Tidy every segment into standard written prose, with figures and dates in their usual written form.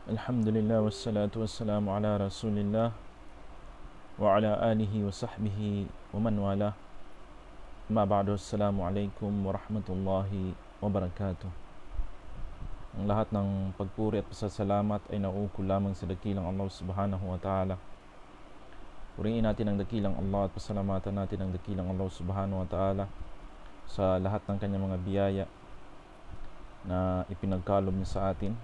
Alhamdulillah wassalatu wassalamu ala rasulillah wa ala alihi wa sahbihi wa man wala. Ma ba'du, assalamu alaikum warahmatullahi wabarakatuh. Ang lahat ng pagpuri at pasasalamat ay nauukol lamang sa dakilang Allah subhanahu wa ta'ala. Purihin natin ang dakilang Allah at pasalamatan natin ang dakilang Allah subhanahu wa ta'ala sa lahat ng kanyang mga biyaya na ipinagkaloob niya sa atin.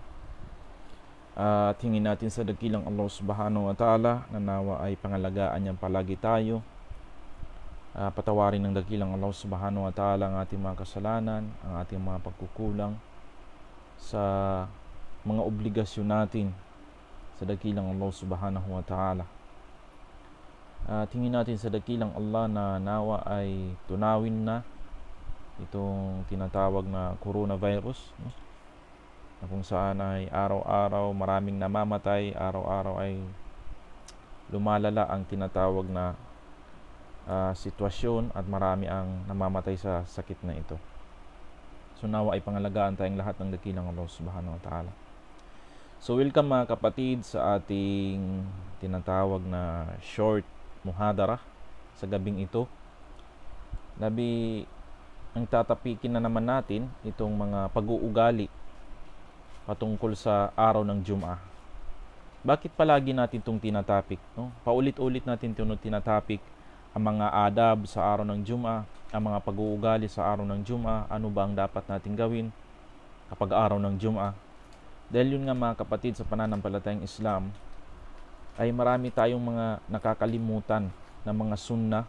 At hingin natin sa dakilang Allah subhanahu wa ta'ala na nawa ay pangalagaan niyang palagi tayo. Patawarin ng dakilang Allah subhanahu wa ta'ala ang ating mga kasalanan, ang ating mga pagkukulang sa mga obligasyon natin sa dakilang Allah subhanahu wa ta'ala. At hingin natin sa dakilang Allah na nawa ay tunawin na itong tinatawag na coronavirus, no? Na kung saan ay araw-araw maraming namamatay, araw-araw ay lumalala ang tinatawag na sitwasyon at marami ang namamatay sa sakit na ito. So nawa ay pangalagaan tayong lahat ng dakilang Allah subhanahu wa ta'ala. So welcome mga kapatid sa ating tinatawag na short muhadara sa gabing ito. Ang tatapikin na naman natin itong mga pag-uugali patungkol sa araw ng Jum'ah. Bakit palagi natin itong tinatapik? No? Paulit-ulit natin itong tinatapik ang mga adab sa araw ng Jum'ah, ang mga pag-uugali sa araw ng Jum'ah, ano ba ang dapat natin gawin kapag araw ng Jum'ah. Dahil yun nga mga kapatid, sa pananampalatayang Islam, ay marami tayong mga nakakalimutan na mga sunnah,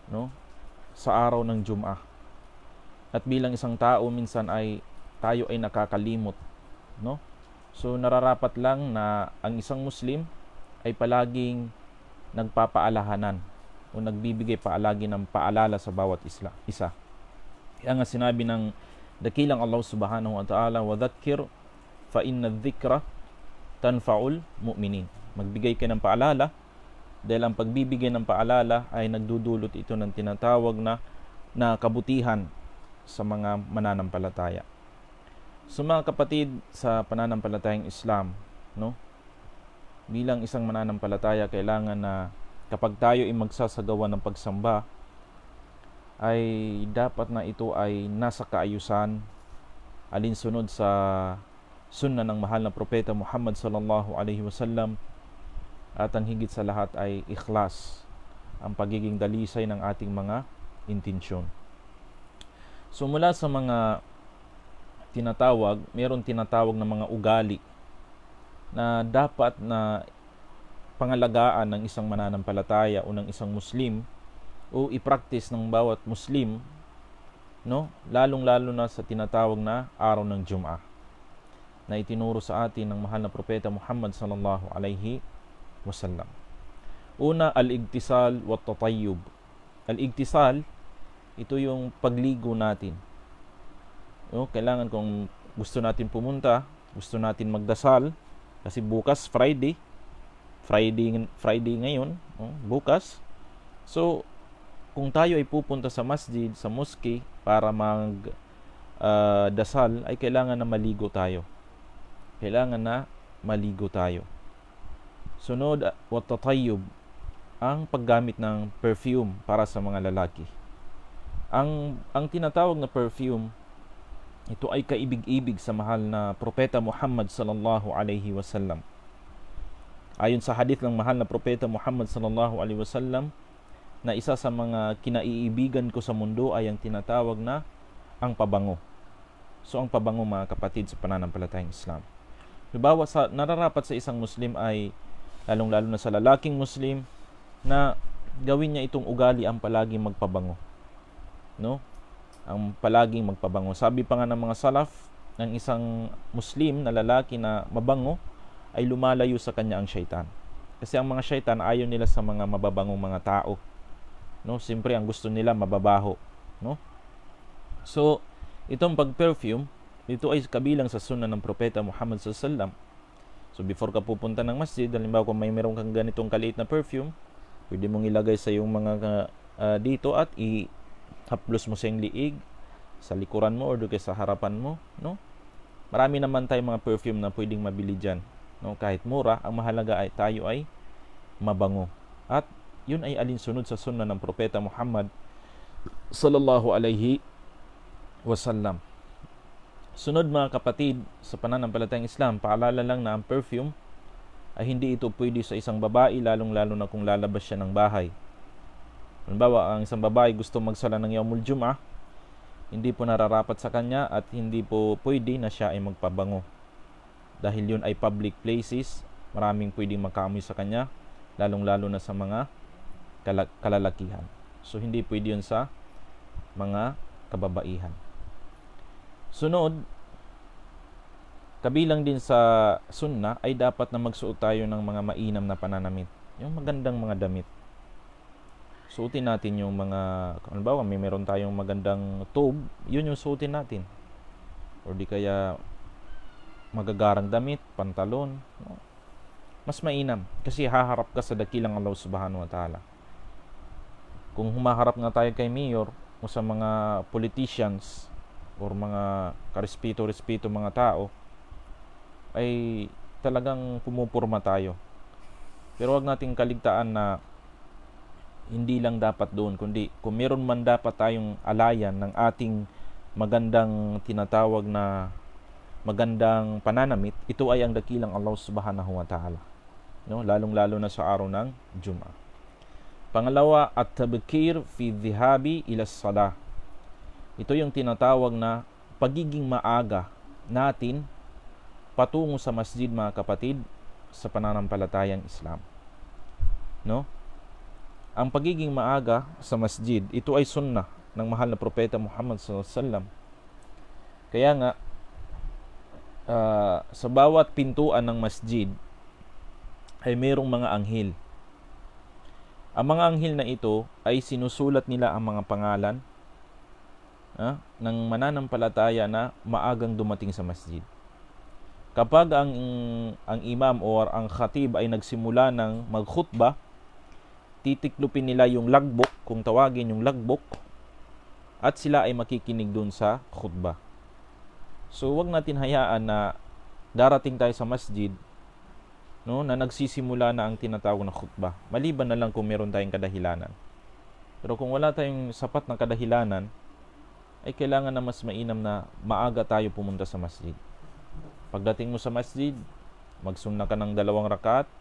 no? Sa araw ng Jum'ah. At bilang isang tao, minsan ay tayo ay nakakalimot, no? So nararapat lang na ang isang Muslim ay palaging nagpapaalahanan o nagbibigay palagi ng paalala sa bawat isa. Kaya nga sinabi ng dakilang Allah subhanahu wa ta'ala, wa dhakkir fa inna dhikra tanfa'ul mu'minin. Magbigay ka ng paalala dahil ang pagbibigay ng paalala ay nagdudulot ito ng tinatawag na kabutihan sa mga mananampalataya. So mga kapatid, sa pananampalatayang Islam, no? Bilang isang mananampalataya, kailangan na kapag tayo ay magsasagawa ng pagsamba, ay dapat na ito ay nasa kaayusan, alinsunod sa sunna ng mahal na propeta Muhammad sallallahu alaihi wasallam, at ang higit sa lahat ay ikhlas, ang pagiging dalisay ng ating mga intensyon. So mula sa mga mayroon tinatawag na mga ugali na dapat na pangalagaan ng isang mananampalataya o ng isang Muslim o i-practice ng bawat Muslim, no? Lalong-lalo na sa tinatawag na araw ng Jum'ah na itinuro sa atin ng mahal na propeta Muhammad sallallahu alaihi wasallam. Una, al-igtisal wa tatayyub. Al-igtisal, ito yung pagligo natin. No, kailangan kung gusto natin pumunta, gusto natin magdasal, kasi bukas Friday ngayon, no, bukas. So kung tayo ay pupunta sa masjid, sa mosque para dasal, ay kailangan na maligo tayo. Sunod, wa tatayyub, ang paggamit ng perfume para sa mga lalaki. Ang tinatawag na perfume, ito ay kaibig-ibig sa mahal na propeta Muhammad sallallahu alaihi wasallam. Ayon sa hadith ng mahal na propeta Muhammad sallallahu alaihi wasallam, na isa sa mga kinaiibigan ko sa mundo ay ang tinatawag na ang pabango. So ang pabango mga kapatid sa pananampalatayang Islam, nararapat sa isang Muslim ay lalong-lalo na sa lalaking Muslim na gawin niya itong ugali, ang palaging magpabango, no? Ang palaging magpabango. Sabi pa nga ng mga salaf, ng isang Muslim na lalaki na mabango ay lumalayo sa kanya ang syaitan. Kasi ang mga syaitan ayaw nila sa mga mababangong mga tao, no? Siyempre ang gusto nila mababaho, no? So itong pag-perfume, ito ay kabilang sa sunnah ng propeta Muhammad sallallahu alaihi wasallam. So before ka pupunta ng masjid, halimbawa kung meron kang ganitong kaliit na perfume, pwede mong ilagay sa iyong mga dito at haplos mo sa iyong liig, sa likuran mo or doon sa harapan mo, no? Marami naman tayong mga perfume na pwedeng mabili dyan. No? Kahit mura, ang mahalaga ay tayo ay mabango. At yun ay alinsunod sa sunna ng Propeta Muhammad sallallahu alaihi wasallam. Sunod mga kapatid, sa pananampalatayang Islam, paalala lang na ang perfume ay hindi ito pwede sa isang babae, lalong-lalo na kung lalabas siya ng bahay. Halimbawa, ang isang babae gusto magsala ng Yaumul Jum'ah, hindi po nararapat sa kanya at hindi po pwede na siya ay magpabango. Dahil yun ay public places, maraming pwedeng makaamoy sa kanya, lalong-lalo na sa mga kalalakihan. So, hindi pwede yun sa mga kababaihan. Sunod, kabilang din sa sunna ay dapat na magsuot tayo ng mga mainam na pananamit. Yung magandang mga damit. Suotin natin yung mga, halimbawa meron tayong magandang tobe, yun yung suotin natin. Or di kaya magagarang damit, pantalon. Mas mainam kasi haharap ka sa dakilang Allah subhanahu wa ta'ala. Kung humaharap nga tayo kay mayor o sa mga politicians or mga karespeto-respeto mga tao, ay talagang pumupurma tayo. Pero wag nating kaligtaan na hindi lang dapat doon, kundi kung meron man dapat tayong alayan ng ating magandang tinatawag na magandang pananamit, ito ay ang dakilang Allah subhanahu wa ta'ala. No? Lalong-lalo na sa araw ng Jum'ah. Pangalawa, at-tabkir fi dhihabi ila salah. Ito yung tinatawag na pagiging maaga natin patungo sa masjid mga kapatid sa pananampalatayang Islam. No? Ang pagiging maaga sa masjid, ito ay sunnah ng mahal na Propeta Muhammad sallallahu alaihi wasallam. Kaya nga, sa bawat pintuan ng masjid ay mayroong mga anghel. Ang mga anghel na ito ay sinusulat nila ang mga pangalan ng mananampalataya na maagang dumating sa masjid. Kapag ang imam o ang khatib ay nagsimula ng magkhutbah, titiklupin nila yung logbook, kung tawagin yung logbook, at sila ay makikinig dun sa khutbah. So wag natin hayaan na darating tayo sa masjid, no, na nagsisimula na ang tinatawag na khutbah. Maliban na lang kung meron tayong kadahilanan. Pero kung wala tayong sapat na kadahilanan, ay kailangan na mas mainam na maaga tayo pumunta sa masjid. Pagdating mo sa masjid, magsunna ka ng 2 rakaat,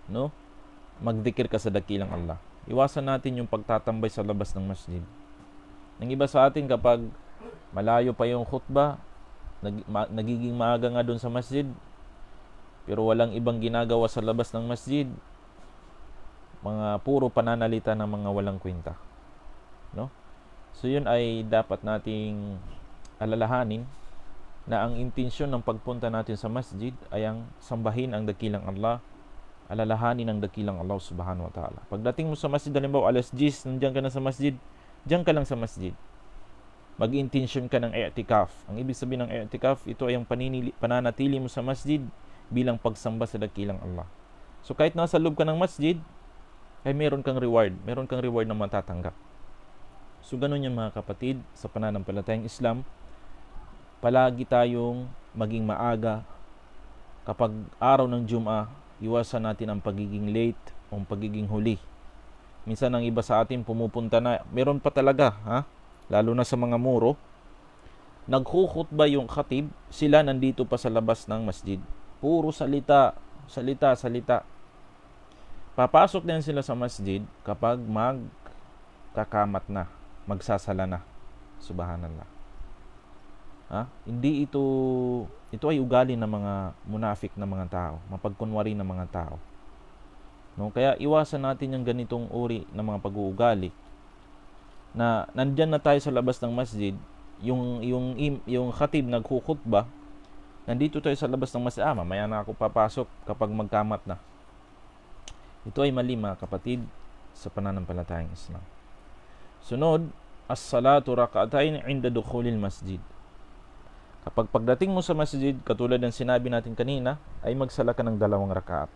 no? Magdikir ka sa dakilang Allah. Iwasan natin yung pagtatambay sa labas ng masjid. Nang iba sa atin, kapag malayo pa yung khutbah, nagiging maaga nga doon sa masjid, pero walang ibang ginagawa sa labas ng masjid, mga puro pananalita ng mga walang kwenta. No? So yun ay dapat nating alalahanin na ang intensyon ng pagpunta natin sa masjid ay ang sambahin ang dakilang Allah, alalahanin ang dakilang Allah subhanahu wa ta'ala. Pagdating mo sa masjid, halimbawa alas 10, nandiyan ka na sa masjid, diyan ka lang sa masjid. Mag-intensyon ka ng i'tikaf. Ang ibig sabihin ng i'tikaf, ito ay ang pananatili mo sa masjid bilang pagsamba sa dakilang Allah. So kahit nasa loob ka ng masjid, ay meron kang reward na matatanggap. So ganun yan mga kapatid, sa pananampalatayang Islam, palagi tayong maging maaga. Kapag araw ng Jum'ah, iwasan natin ang pagiging late o pagiging huli. Minsan ang iba sa atin pumupunta na, meron pa talaga, lalo na sa mga muro, naghukhutba yung khatib, sila nandito pa sa labas ng masjid. Puro salita. Papasok din sila sa masjid kapag magkakamat na, magsasala na. Subhanallah. Hindi ito ay ugali ng mga munafik na mga tao, mapagkunwari ng mga tao. No, kaya iwasan natin yung ganitong uri ng mga pag-uugali. Na nandiyan na tayo sa labas ng masjid, yung khatib naghukhutbah, nandito tayo sa labas ng masjid, mamaya na ako papasok kapag magkamat na. Ito ay mali mga kapatid sa pananampalatayang Islam. Sunod, as-salatu rak'atayn 'inda dukhulil masjid. Kapag pagdating mo sa masjid, katulad ng sinabi natin kanina, ay magsala ka ng 2 rakaat.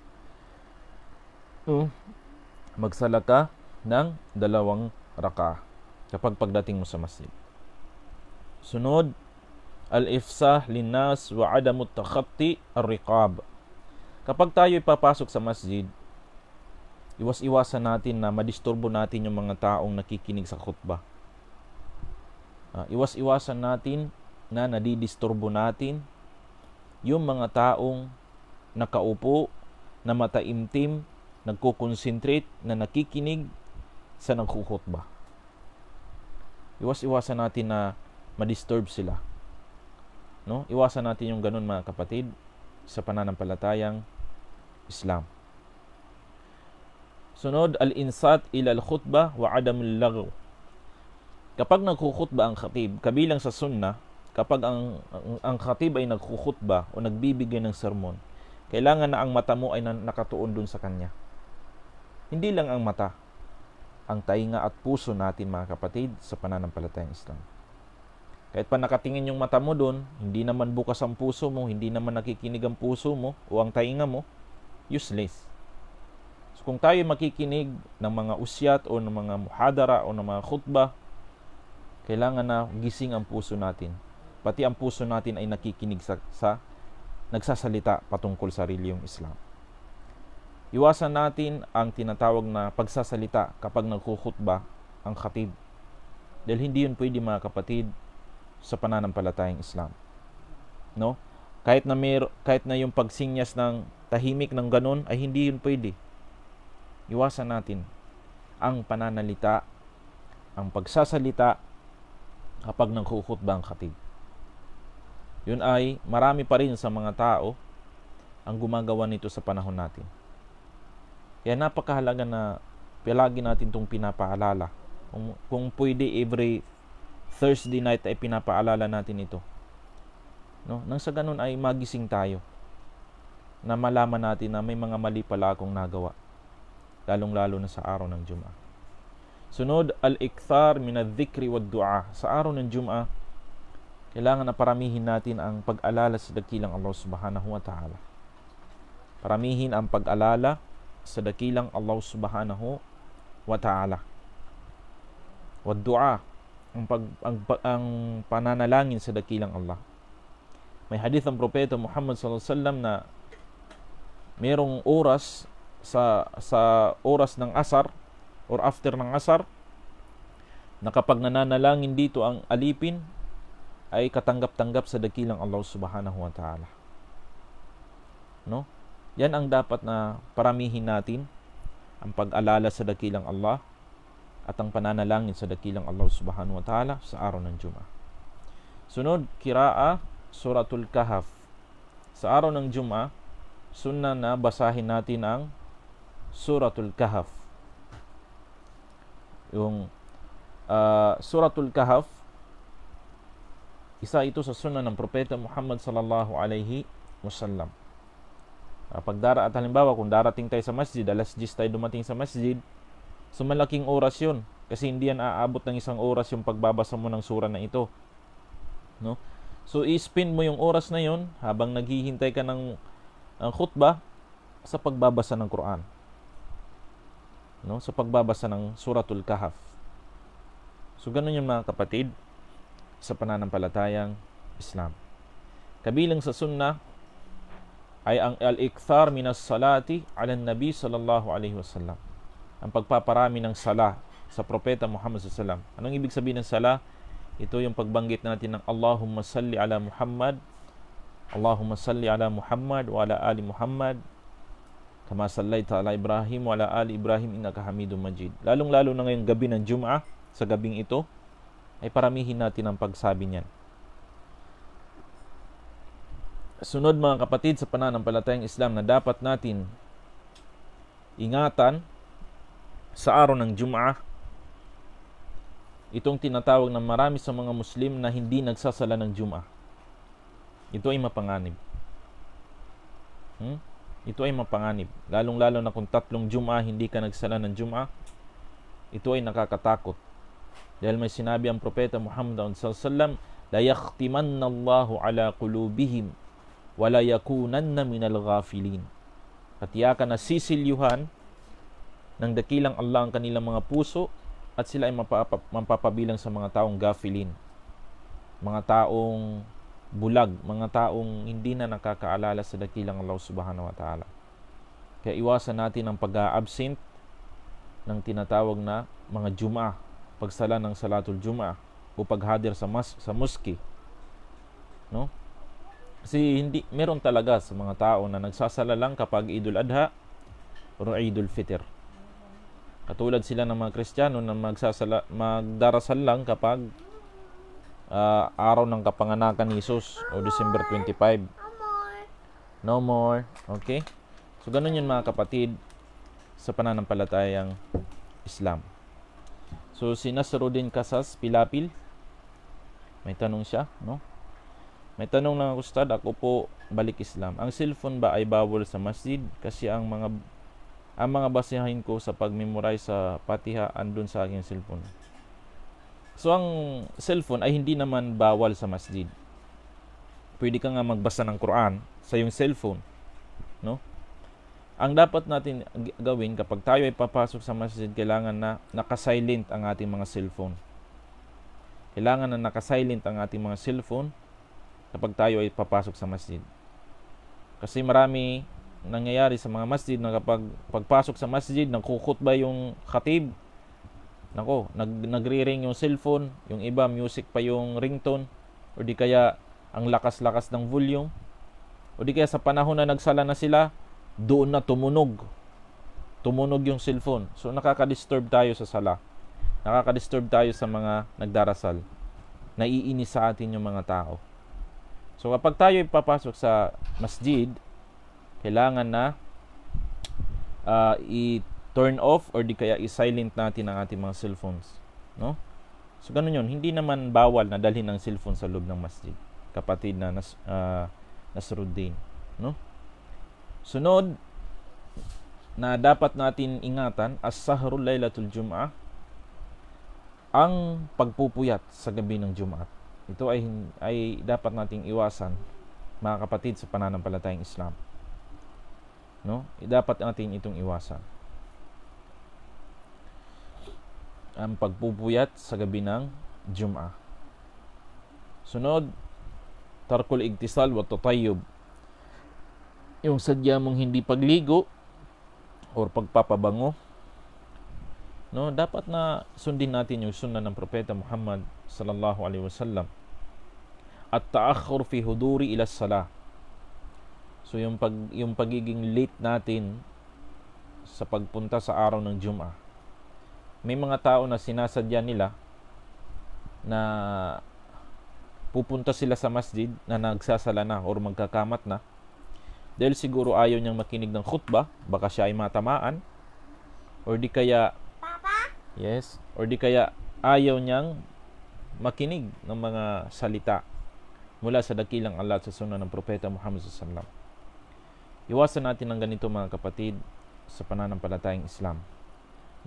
Magsala ka ng 2 rakaat kapag pagdating mo sa masjid. Sunod, al-ifsah linnas wa adamu takhatti ar-riqab. Kapag tayo ipapasok sa masjid, iwas-iwasan natin na madisturbo natin yung mga taong nakikinig sa khutbah. Iwas-iwasan natin na nadidisturbo natin yung mga taong nakaupo, na mataimtim, nagko-concentrate, na nakikinig sa nagkukhutbah. Iwas-iwasan natin na madisturb sila. No? Iwasan natin yung ganun, mga kapatid, sa pananampalatayang Islam. Sunod, al-insat ila al-khutbah wa adamul lagw. Kapag nagkukhutba ang khatib, kabilang sa sunnah, kapag ang khatib ay nagkukhutba o nagbibigay ng sermon, kailangan na ang mata mo ay nakatuon dun sa kanya. Hindi lang ang mata, ang tainga at puso natin, mga kapatid, sa pananampalatayang Islam. Kahit pa nakatingin yung mata mo dun, hindi naman bukas ang puso mo, hindi naman nakikinig ang puso mo o ang tainga mo, useless. So kung tayo makikinig ng mga usyat o ng mga muhadara o ng mga khutbah, kailangan na gising ang puso natin. Pati ang puso natin ay nakikinig sa nagsasalita patungkol sa reliyong Islam. Iwasan natin ang tinatawag na pagsasalita kapag nagkukhutba ang khatib. Dahil hindi yun pwede, mga kapatid, sa pananampalatayang Islam. No? Kahit na yung pagsinyas ng tahimik ng ganun ay hindi yun pwede. Iwasan natin ang pananalita, ang pagsasalita kapag nagkukhutba ang khatib. Yun ay marami pa rin sa mga tao ang gumagawa nito sa panahon natin. Kaya napakahalaga na palagi natin itong pinapaalala. Kung pwede, every Thursday night ay pinapaalala natin ito. No? Nang sa ganun ay magising tayo, na malaman natin na may mga mali pala akong nagawa, lalong-lalo na sa araw ng Jum'ah. Sunod, al-ikthar min adh-dhikri wad-du'a. Sa araw ng Jum'ah, kailangan na paramihin natin ang pag-alala sa dakilang Allah subhanahu wa ta'ala. Paramihin ang pag-alala sa dakilang Allah subhanahu wa ta'ala. Wad-du'a, ang pananalangin sa dakilang Allah. May hadith ang propeta Muhammad sallallahu alaihi wasallam na mayroong oras sa oras ng asar or after ng asar, na kapag nananalangin dito ang alipin, ay katanggap-tanggap sa dakilang Allah subhanahu wa ta'ala. No? Yan ang dapat na paramihin natin, ang pag-alala sa dakilang Allah at ang pananalangin sa dakilang Allah subhanahu wa ta'ala sa araw ng Jum'ah. Sunod, qira'a suratul Kahf. Sa araw ng Jum'ah, sunnah na basahin natin ang suratul Kahf. Yung suratul Kahf, isa ito sa sunnah ng propeta Muhammad sallallahu alaihi wasallam. Halimbawa, kung darating tayo sa masjid, alas 10 tayo dumating sa masjid, so malaking oras yun. Kasi hindi yan aabot ng isang oras yung pagbabasa mo ng sura na ito. No? So, i-spend mo yung oras na yun habang naghihintay ka ng khutbah sa pagbabasa ng Quran. No? Sa pagbabasa ng suratul Kahf. So, ganun yung, mga kapatid, sa pananampalatayang Islam. Kabilang sa sunnah ay ang al-ikthar minas salati ala nabi sallallahu alaihi wasallam. Ang pagpaparami ng sala sa propeta Muhammad sallallahu alaihi wasallam. Anong ibig sabihin ng sala? Ito yung pagbanggit natin ng Allahumma salli ala Muhammad, Allahumma salli ala Muhammad wa ala ali Muhammad, kama sallaita ala Ibrahim wa ala ali Ibrahim innaka Hamidum Majid. Lalong-lalo na ngayong gabi ng Jum'ah, sa gabing ito, ay paramihin natin ang pagsabi niyan. Sunod, mga kapatid, sa pananampalatayang Islam na dapat natin ingatan sa araw ng Jum'ah, itong tinatawag na marami sa mga Muslim na hindi nagsasala ng Jum'ah. Ito ay mapanganib. Ito ay mapanganib. Lalong-lalo na kung 3 Jum'ah hindi ka nagsala ng Jum'ah, ito ay nakakatakot. Dahil may sinabi ang propeta Muhammad sallallahu alaihi wasallam, la yakhtimanna Allahu ala qulubihim wa la yakunanna minal ghafilin. Katiyakan na sisilyuhan ng dakilang Allah ang kanilang mga puso at sila ay mapapabilang sa mga taong gafilin, mga taong bulag, mga taong hindi na nakakaalala sa dakilang Allah subhanahu wa ta'ala. Kaya iwasan natin ang pag-absent ng tinatawag na mga Jum'ah, pagsala ng Salatul Jum'ah o paghadir sa mosque, no? Kasi meron talaga sa mga tao na nagsasala lang kapag Idul Adha o Idul Fitr. Katulad sila ng mga Kristiyano na magdarasal lang kapag araw ng kapanganakan ni Jesus o December 25. No more. Okay? So, ganun yun mga kapatid sa pananampalatayang Islam. So, si Nasruddin Kasas Pilapil, may tanong siya, no? May tanong ng ustad, ako po balik Islam. Ang cellphone ba ay bawal sa masjid? Kasi ang mga basehin ko sa pag-memorize sa Fatiha andun sa aking cellphone. So, ang cellphone ay hindi naman bawal sa masjid. Pwede ka nga magbasa ng Quran sa iyong cellphone, no? Ang dapat natin gawin kapag tayo ay papasok sa masjid, kailangan na naka-silent ang ating mga cellphone. Kailangan na naka-silent ang ating mga cellphone kapag tayo ay papasok sa masjid. Kasi marami nangyayari sa mga masjid na kapag pagpasok sa masjid, nagkukhutba yung khatib, nako, nagre-ring yung cellphone, yung iba music pa yung ringtone, o di kaya ang lakas-lakas ng volume, o di kaya sa panahon na nagsala na sila, doon na tumunog yung cellphone. So nakaka-disturb tayo sa sala, nakaka-disturb tayo sa mga nagdarasal, naiinis sa atin yung mga tao. So kapag tayo ay papasok sa masjid, kailangan na i-turn off or di kaya i-silent natin ang ating mga cellphones, no? So ganun yun, hindi naman bawal na dalhin ang cellphone sa loob ng masjid, kapatid na Nasruddin, no? Sunod na dapat natin ingatan, as-sahrul laylatul jum'ah, ang pagpupuyat sa gabi ng Jumat. Ito ay dapat nating iwasan, mga kapatid sa pananampalatayang Islam, no? Dapat natin itong iwasan, ang pagpupuyat sa gabi ng Jum'ah. Sunod, tarkul igtisal wa tatayyub, yung sadya mong hindi pagligo or pagpapabango, no? Dapat na sundin natin yung sunna ng propeta Muhammad sallallahu alaihi wasallam. At ta'akhur fi huduri ila salah. So yung pagiging late natin sa pagpunta sa araw ng Jum'ah. May mga tao na sinasadya nila na pupunta sila sa masjid na nagsasala na or magkakamat na, dahil siguro ayaw niyang makinig ng khutbah, baka siya ay matamaan, or di kaya or di kaya ayaw niyang makinig ng mga salita mula sa dakilang Allah sa sunna ng propeta Muhammad sallallahu alaihi wasallam. Iwasan natin ang ganito mga kapatid sa pananampalatayang Islam,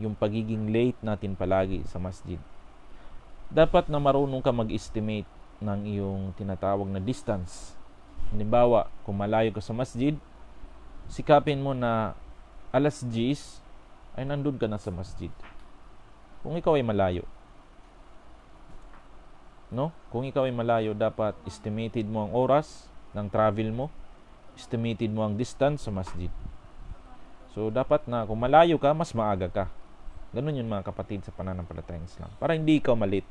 yung pagiging late natin palagi sa masjid. Dapat na marunong ka mag-estimate ng iyong tinatawag na distance. Halimbawa, kung malayo ka sa masjid, sikapin mo na alas 10 ay nandun ka na sa masjid. Kung ikaw ay malayo, no? Kung ikaw ay malayo, dapat estimated mo ang oras ng travel mo, estimated mo ang distance sa masjid. So, dapat na kung malayo ka, mas maaga ka. Ganun yun mga kapatid sa pananampalatayang Islam. Para hindi ikaw malit.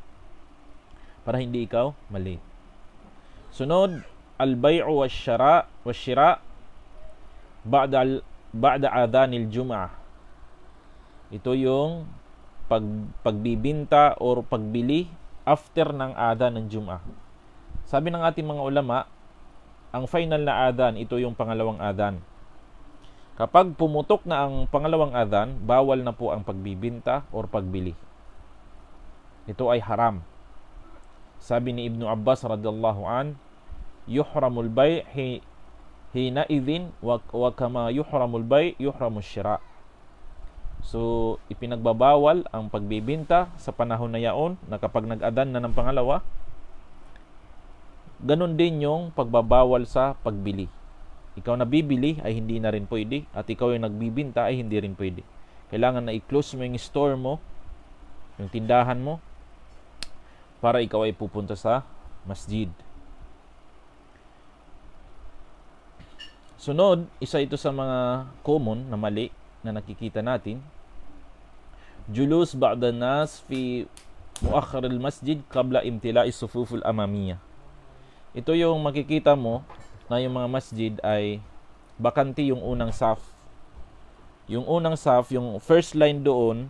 Sunod, al-bay'u wash-shira ba'da adhanil jum'ah. Ito yung pagbibinta or pagbili after ng adhan ng Jum'ah. Sabi ng ating mga ulama, ang final na adhan, ito yung pangalawang adhan. Kapag pumutok na ang pangalawang adhan, bawal na po ang pagbibinta or pagbili. Ito ay haram. Sabi ni Ibn Abbas radhiyallahu an, yuhramul bay' hina idhin wa kama yuhramul bay' yuhramul shira. So, ipinagbabawal ang pagbibinta sa panahon na yaon na kapag nag-adhan na ng pangalawa. Ganon din yung pagbabawal sa pagbili. Ikaw na bibili ay hindi na rin pwede, at ikaw yung nagbibinta ay hindi rin pwede. Kailangan na i-close mo yung store mo, yung tindahan mo, para ikaw ay pupunta sa masjid. Sunod, isa ito sa mga common na mali na nakikita natin. Julus ba'da nas fi muakhar al-masjid qabla imtila'i sufuf al-amamiyah. Ito yung makikita mo na yung mga masjid ay bakante yung unang saf. Yung unang saf, yung first line doon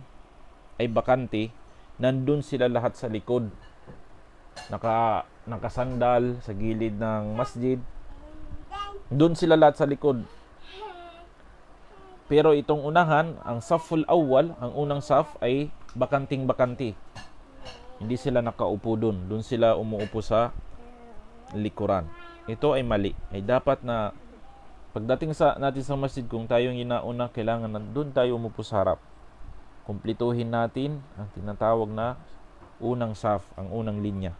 ay bakante. Nandun sila lahat sa likod. Nakasandal sa gilid ng masjid. Doon sila lahat sa likod. Pero itong unahan, ang saful awwal, ang unang saf ay bakanting-bakanti. Hindi sila nakaupo doon. Doon sila umuupo sa likuran. Ito ay mali. Ay dapat na pagdating natin sa masjid, kung tayong inauna, kailangan na doon tayo umupo sa harap. Kumplituhin natin ang tinatawag na unang saf, ang unang linya.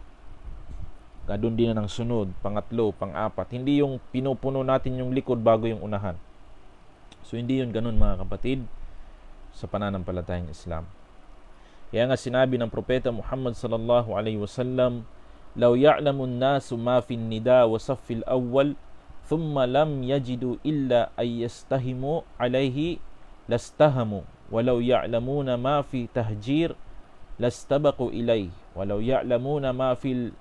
Doon din na ng sunod, pangatlo, pang-apat. Hindi yung pinupuno natin yung likod bago yung unahan. So hindi yun ganun, mga kapatid, sa pananampalatayang Islam. Kaya nga sinabi ng propeta Muhammad sallallahu alaihi wasallam, "Law ya'lamu an-nasu ma fi an-nida wa saff al-awwal thumma lam yajidu illa ay yastahimu alayhi lastahamu walau ya'lamuna ma fi tahjir lastabaqu ilayhi walau ya'lamuna ma fi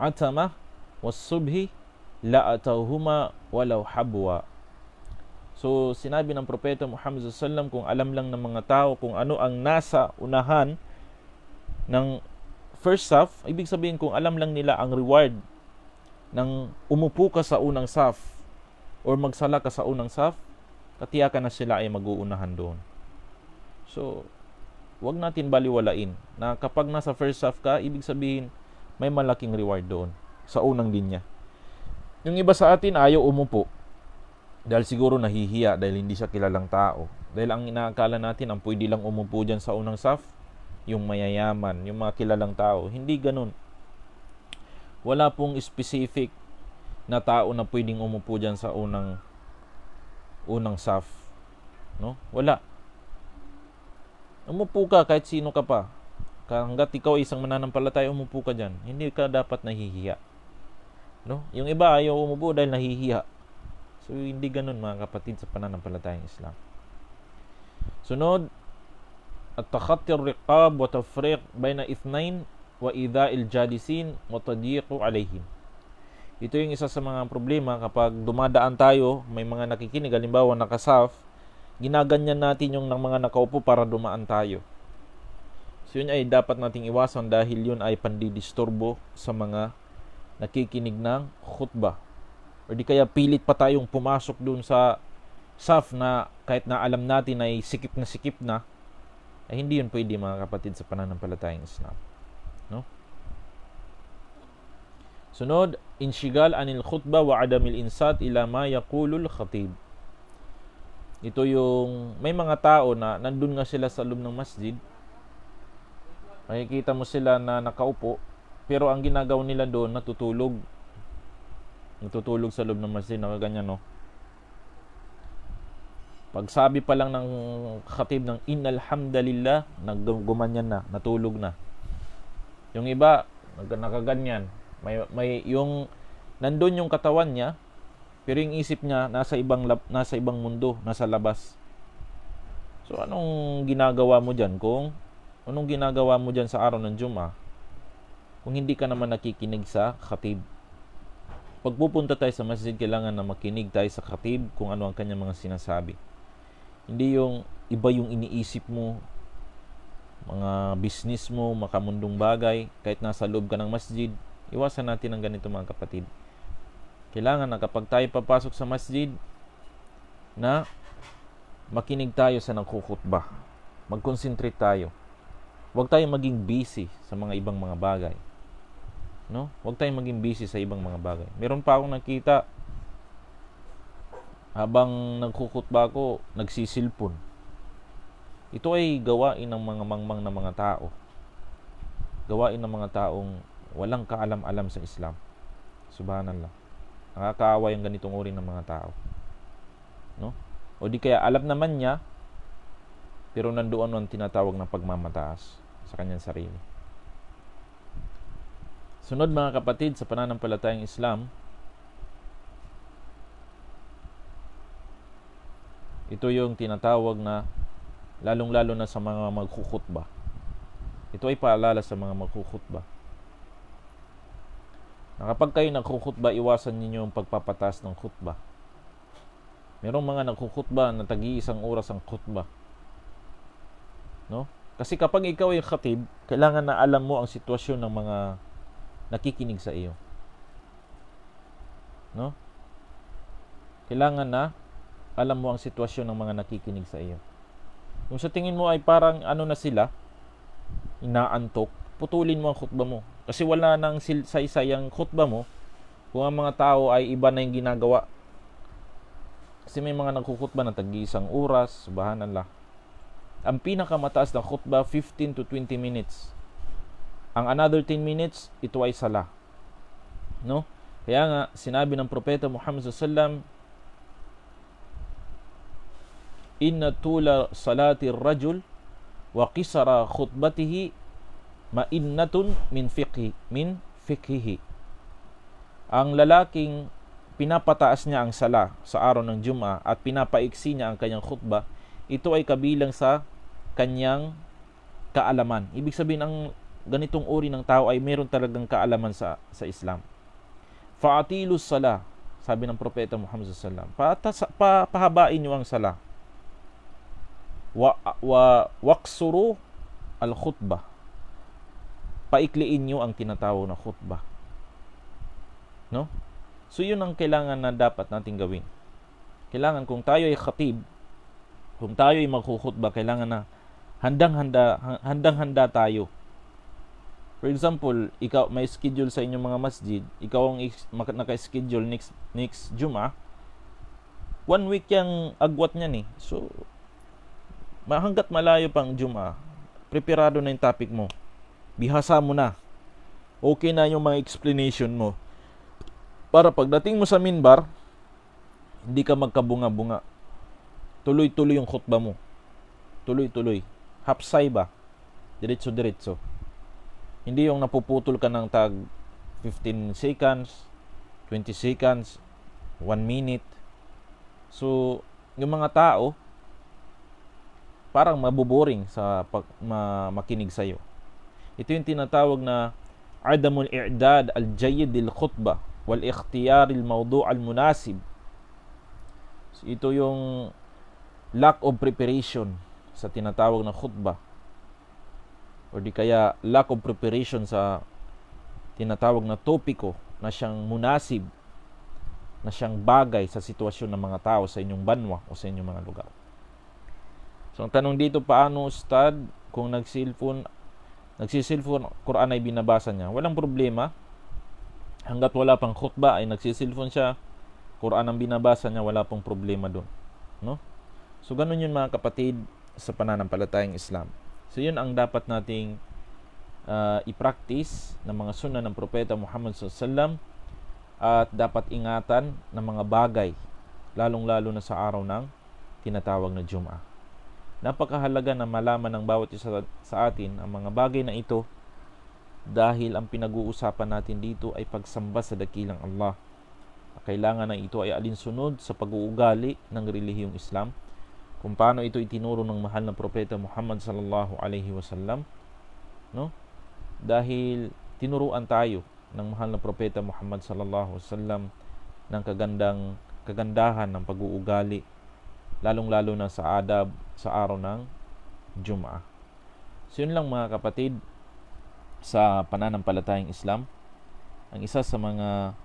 al-atama was-subhi la'atawhuma walau habwa." So sinabi ng propeta Muhammad sallallahu alaihi wasallam, kung alam lang ng mga tao kung ano ang nasa unahan ng first saf, ibig sabihin kung alam lang nila ang reward ng umupo ka sa unang saf or magsala ka sa unang saf, katiyakan na sila ay mag-uunahan doon. So, wag natin baliwalain na kapag nasa first saf ka, ibig sabihin may malaking reward doon sa unang linya. Yung iba sa atin ayaw umupo dahil siguro nahihiya dahil hindi siya kilalang tao. Dahil ang inaakala natin ang pwede lang umupo dyan sa unang saf, yung mayayaman, yung mga kilalang tao. Hindi ganun. Wala pong specific na tao na pwedeng umupo dyan sa unang saf. No? Wala. Umupo ka kahit sino ka pa. Hanggat ikaw ay isang mananampalataya, umupo ka dyan. Hindi ka dapat nahihiya. No? Yung iba ayaw umupo dahil nahihiya. So, hindi ganun, mga kapatid, sa pananampalatayang Islam. Sunod, at-takhatti ar-riqab wa tafriq bayna ithnain wa idha'il jalisin wa tadyiqu alayhim. Ito yung isa sa mga problema kapag dumadaan tayo, may mga nakikinig, halimbawa nakasaf, ginaganyan natin yung ng mga nakaupo para dumaan tayo. So, yun ay dapat nating iwasan dahil yun ay pandidisturbo sa mga nakikinig ng khutbah. O di kaya pilit pa tayong pumasok dun sa saf na kahit na alam natin ay sikip na, ay hindi yun pwede, mga kapatid, sa pananampalatayang Islam. No? Sunod, inshigal anil khutbah wa adamil insat ila ma yaqulul khatib. Ito yung may mga tao na nandun nga sila sa loob ng masjid. Makikita mo sila na nakaupo, pero ang ginagawa nila doon, natutulog sa loob ng masjid, nakaganyan, no? Pagsabi pa lang ng khatib ng innal hamdalillah, naggumanyan na, natulog na. Yung iba nakaganyan, may yung nandun yung katawan niya, pero yung isip niya nasa ibang mundo, nasa labas. So anong ginagawa mo diyan sa araw ng Jum'ah kung hindi ka naman nakikinig sa khatib? Pagpupunta tayo sa masjid, kailangan na makinig tayo sa khatib kung ano ang kanyang mga sinasabi. Hindi yung iba yung iniisip mo, mga business mo, makamundong bagay, kahit nasa loob ka ng masjid. Iwasan natin ang ganito, mga kapatid. Kailangan na kapag tayo papasok sa masjid, na makinig tayo sa nagkukhutbah. Mag-concentrate tayo. Huwag tayong maging busy sa mga ibang mga bagay. No? Huwag tayong maging busy sa ibang mga bagay. Meron pa akong nakita, habang nagkukhutbah ako, nagsisilpon. Ito ay gawain ng mga mangmang na mga tao. Gawain ng mga taong walang kaalam-alam sa Islam. Subhanallah. Nakakaawa yung ganitong uri ng mga tao. No? O di kaya alam naman niya, pero nandoon ang tinatawag na pagmamataas sa kanyang sarili. Sunod, mga kapatid, sa pananampalatayang Islam, Ito yung tinatawag na lalong-lalo na sa mga magkukhutba. Ito ay paalala sa mga magkukhutba. Na kapag kayo nagkukhutba, iwasan ninyo yung pagpapatas ng khutba. Merong mga nagkukhutba na tag-iisang oras ang khutba. No? Kasi kapag ikaw ay khatib, kailangan na alam mo ang sitwasyon ng mga nakikinig sa iyo. No? Kailangan na alam mo ang sitwasyon ng mga nakikinig sa iyo. Kung sa tingin mo ay parang ano na sila, inaantok, putulin mo ang khutba mo. Kasi wala nang saysay ang khutba mo kung ang mga tao ay iba na yung ginagawa. Kasi may mga nagkukhutba na tag-iisang oras, subhanallah. Ang pinakamataas na khutba, 15 to 20 minutes. Ang another 10 minutes, ito ay sala. No? Kaya nga, sinabi ng Propeta Muhammad SAW, inna tula salati rajul wa qisara khutbatihi ma'innatun min fiqhihi. Ang lalaking pinapataas niya ang sala sa araw ng Jum'ah at pinapaiksi niya ang kanyang khutbah, ito ay kabilang sa kanyang kaalaman. Ibig sabihin, ang ganitong uri ng tao ay meron talagang kaalaman sa Islam. Fa'atilus sala, sabi ng Propeta Muhammad SAW, pahabain niyo ang sala. Waqsuru al-khutbah, paikliin niyo ang tinatawag na khutbah. No? So yun ang kailangan na dapat nating gawin. Kailangan kung tayo ay khatib, kung tayo ay magkukhutba, kailangan na handang-handa tayo. For example, ikaw may schedule sa inyong mga masjid, ikaw ang naka-schedule next Jum'ah, 1 week yung agwat niyan eh. So hanggat malayo pang Jum'ah, preparado na yung topic mo. Bihasa mo na. Okay na yung mga explanation mo. Para pagdating mo sa minbar, hindi ka magkabunga-bunga. Tuloy-tuloy yung khutba mo. Tuloy-tuloy. Hapsay ba? Diretso-diretso. Hindi yung napuputol ka ng tag 15 seconds, 20 seconds, 1 minute. So, yung mga tao, parang mabuboring sa makinig sa'yo. Ito yung tinatawag na adamul i'dad al-jayyid al-khutbah wal ikhtiyar al-mawdu' al-munasib. So, ito yung lack of preparation sa tinatawag na khutbah, o di kaya lack of preparation sa tinatawag na topiko na siyang munasib, na siyang bagay sa sitwasyon ng mga tao sa inyong banwa o sa inyong mga lugar. So ang tanong dito, paano ustad kung nagsisilphone, Quran ay binabasa niya? Walang problema. Hanggat wala pang khutbah ay nagsisilphone siya, Quran ang binabasa niya, wala pong problema doon. No? So ganun yun mga kapatid sa pananampalatayang Islam. So yun ang dapat nating i-practice ng mga sunnah ng Propeta Muhammad SAW, at dapat ingatan ng mga bagay, lalong-lalo na sa araw ng tinatawag na Jum'ah. Napakahalaga na malaman ng bawat isa sa atin ang mga bagay na ito, dahil ang pinag-uusapan natin dito ay pagsamba sa dakilang Allah. Kailangan na ito ay alinsunod sa pag-uugali ng relihiyong Islam, kung paano ito itinuro ng mahal na Propeta Muhammad sallallahu alaihi wasallam, no? Dahil tinuruan tayo ng mahal na Propeta Muhammad sallallahu alaihi wasallam ng kagandahan ng pag-uugali, lalong-lalo na sa adab sa araw ng Jum'ah. So yun lang mga kapatid sa pananampalatayang Islam. Ang isa sa mga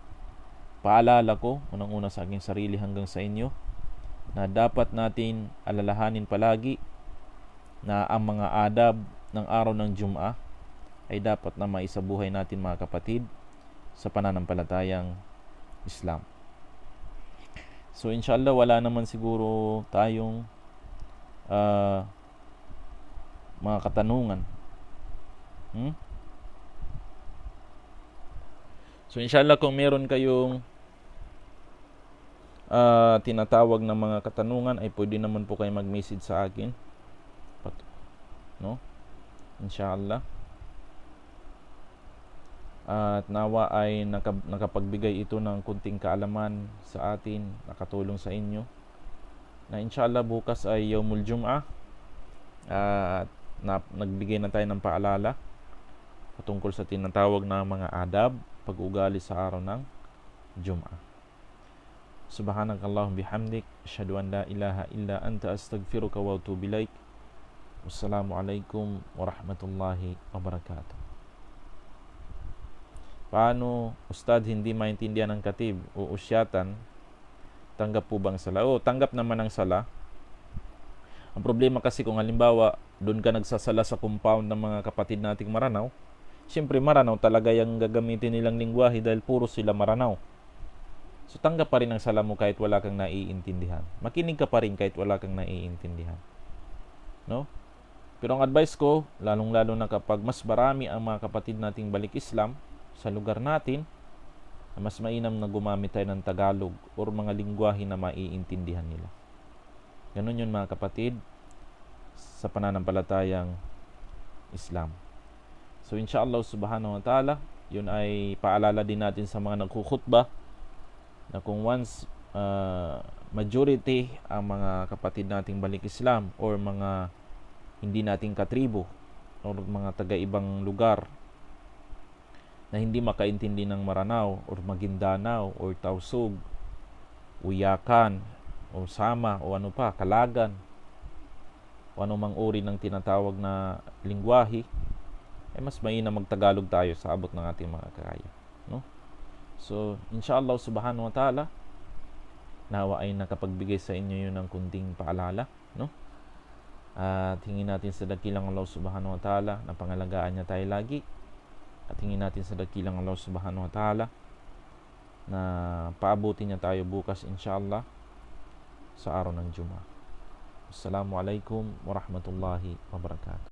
paalala ko, unang-una sa aking sarili hanggang sa inyo, na dapat natin alalahanin palagi na ang mga adab ng araw ng Jum'ah ay dapat na maisabuhay natin mga kapatid sa pananampalatayang Islam. So inshallah wala naman siguro tayong mga katanungan. So inshallah kung meron kayong tinatawag na mga katanungan, ay pwede naman po kayo mag-message sa akin, no? Inshallah. At nawa ay nakapagbigay ito ng kunting kaalaman sa atin, nakatulong sa inyo, na inshallah bukas ay Yawmul Jum'ah at nagbigay na tayo ng paalala patungkol sa tinatawag na mga adab, pag-ugali sa araw ng Jum'ah. Subhanakallahum bihamdik, asyhadu an la ilaha illa anta, astaghfiruka wa atubu ilaik. Wassalamu alaikum warahmatullahi wabarakatuh. Paano, Ustad, hindi maintindihan ng katib o usyatan? Tanggap po bang sala? O, tanggap naman ang sala. Ang problema kasi kung halimbawa doon ka nagsasala sa compound ng mga kapatid nating Maranaw, siyempre Maranaw talaga yung gagamitin nilang lingwahe dahil puro sila Maranaw. So tanggap pa rin ang sala mo kahit wala kang naiintindihan. Makinig ka pa rin kahit wala kang naiintindihan. No? Pero ang advice ko, lalong-lalo na kapag mas marami ang mga kapatid nating balik Islam sa lugar natin, mas mainam na gumamit tayo ng Tagalog o mga lingwahe na maiintindihan nila. Ganun yun mga kapatid sa pananampalatayang Islam. So inshallah subhanahu wa ta'ala, yun ay paalala din natin sa mga nagkukhutbah na kung once majority ang mga kapatid nating balik Islam or mga hindi nating katribo or mga taga-ibang lugar na hindi makaintindi ng Maranao or Maguindanao or Tausug, Uyakan o Sama o ano pa, Kalagan o anumang uri ng tinatawag na lingwahe, mas mainam magtagalog tayo sa abot ng ating mga kaya, no? So inshallah subhanahu wa ta'ala, nawa ay nakapagbigay sa inyo yun ng kunting paalala, no? At hingin natin sa dakilang Allah subhanahu wa ta'ala na pangalagaan niya tayo lagi, at hingin natin sa dakilang Allah subhanahu wa ta'ala na paabutin niya tayo bukas inshallah sa araw ng Jum'ah. Assalamualaikum warahmatullahi wabarakatuh.